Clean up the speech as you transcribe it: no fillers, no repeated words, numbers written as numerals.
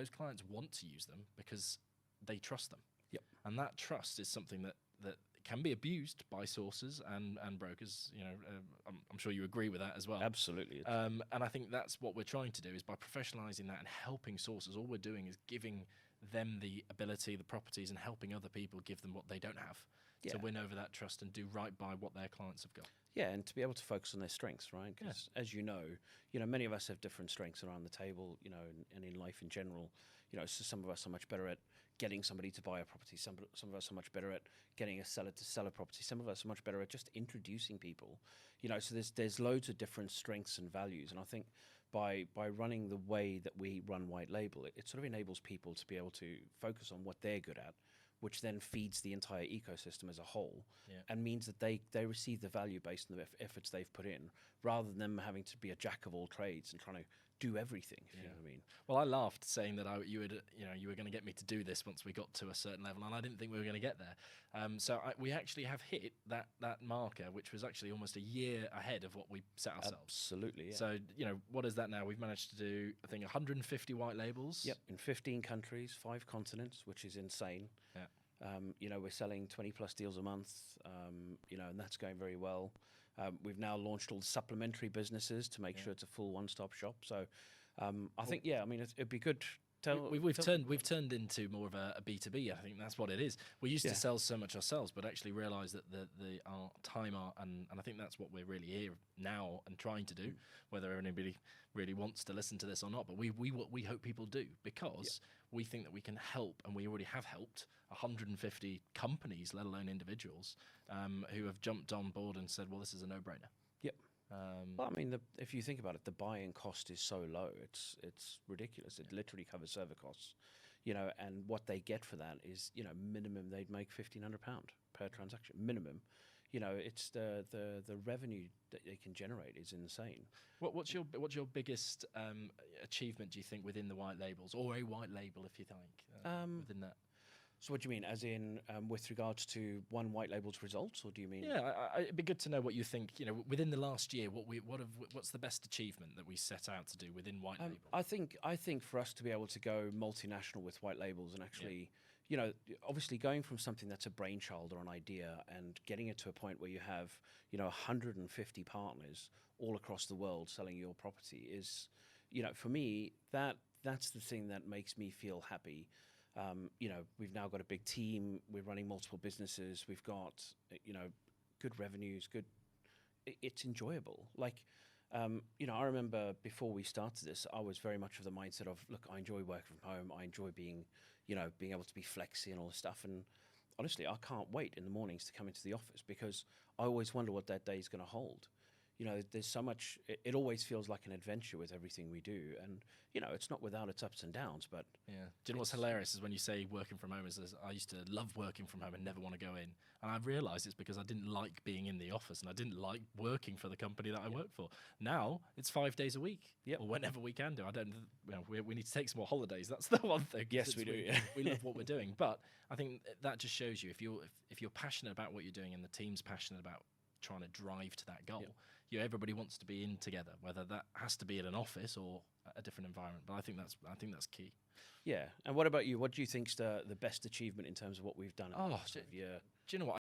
those clients want to use them because they trust them. Yep. And that trust is something that can be abused by sources and brokers. I'm sure you agree with that as well. Absolutely. And I think that's what we're trying to do, is by professionalizing that and helping sources, all we're doing is giving them the ability, the properties, and helping other people give them what they don't have to win over that trust and do right by what their clients have got. Yeah, and to be able to focus on their strengths, right? Because as you know, many of us have different strengths around the table, and in life in general. So some of us are much better at getting somebody to buy a property. Some of us are much better at getting a seller to sell a property. Some of us are much better at just introducing people. So there's loads of different strengths and values, and I think by running the way that we run White Label, it sort of enables people to be able to focus on what they're good at, which then feeds the entire ecosystem as a whole, and means that they receive the value based on the efforts they've put in, rather than them having to be a jack of all trades and trying to do everything. If you know what I mean. Well, I laughed saying that you were going to get me to do this once we got to a certain level, and I didn't think we were going to get there. So we actually have hit that marker, which was actually almost a year ahead of what we set ourselves. Absolutely. Yeah. So what is that now? We've managed to do, I think, 150 white labels. Yep, in 15 countries, 5 continents, which is insane. Yeah. We're selling 20 plus deals a month, and that's going very well. We've now launched all the supplementary businesses to make sure it's a full one-stop shop. So I think, it'd be good. We've turned into more of a B2B. I think that's what it is. We used to sell so much ourselves, but actually realised that our time, and I think that's what we're really here now and trying to do, whether anybody really wants to listen to this or not. But we hope people do, because we think that we can help, and we already have helped 150 companies, let alone individuals, who have jumped on board and said, well, this is a no-brainer. Yep. Well, if you think about it, the buy-in cost is so low, it's ridiculous. It literally covers server costs, and what they get for that is, minimum they'd make £1,500 per transaction, minimum. It's the revenue that they can generate is insane. What's your biggest achievement, do you think, within the white labels, or a white label, if you think, within that? So what do you mean, as in with regards to one white label's results, or do you mean? Yeah, it'd be good to know what you think. Within the last year, what's the best achievement that we set out to do within white label? I think for us to be able to go multinational with white labels and actually, obviously going from something that's a brainchild or an idea and getting it to a point where you have, 150 partners all across the world selling your property is, for me, that's the thing that makes me feel happy. We've now got a big team. We're running multiple businesses. We've got, good revenues. It's enjoyable. I remember before we started this, I was very much of the mindset of, look, I enjoy working from home. I enjoy being able to be flexy and all this stuff. And honestly, I can't wait in the mornings to come into the office, because I always wonder what that day is going to hold. There's so much, it always feels like an adventure with everything we do. And, it's not without its ups and downs, but... Yeah. Do you know what's hilarious is when you say working from home, I used to love working from home and never want to go in. And I've realised it's because I didn't like being in the office, and I didn't like working for the company that I work for. Now, it's 5 days a week, or whenever we can do. We need to take some more holidays. That's the one thing. Yes, we do. We love what we're doing. But I think that just shows you, if you're passionate about what you're doing and the team's passionate about trying to drive to that goal, everybody wants to be in together, whether that has to be in an office or a different environment. But I think that's key. Yeah. And what about you? What do you think's the best achievement in terms of what we've done? Do you know what?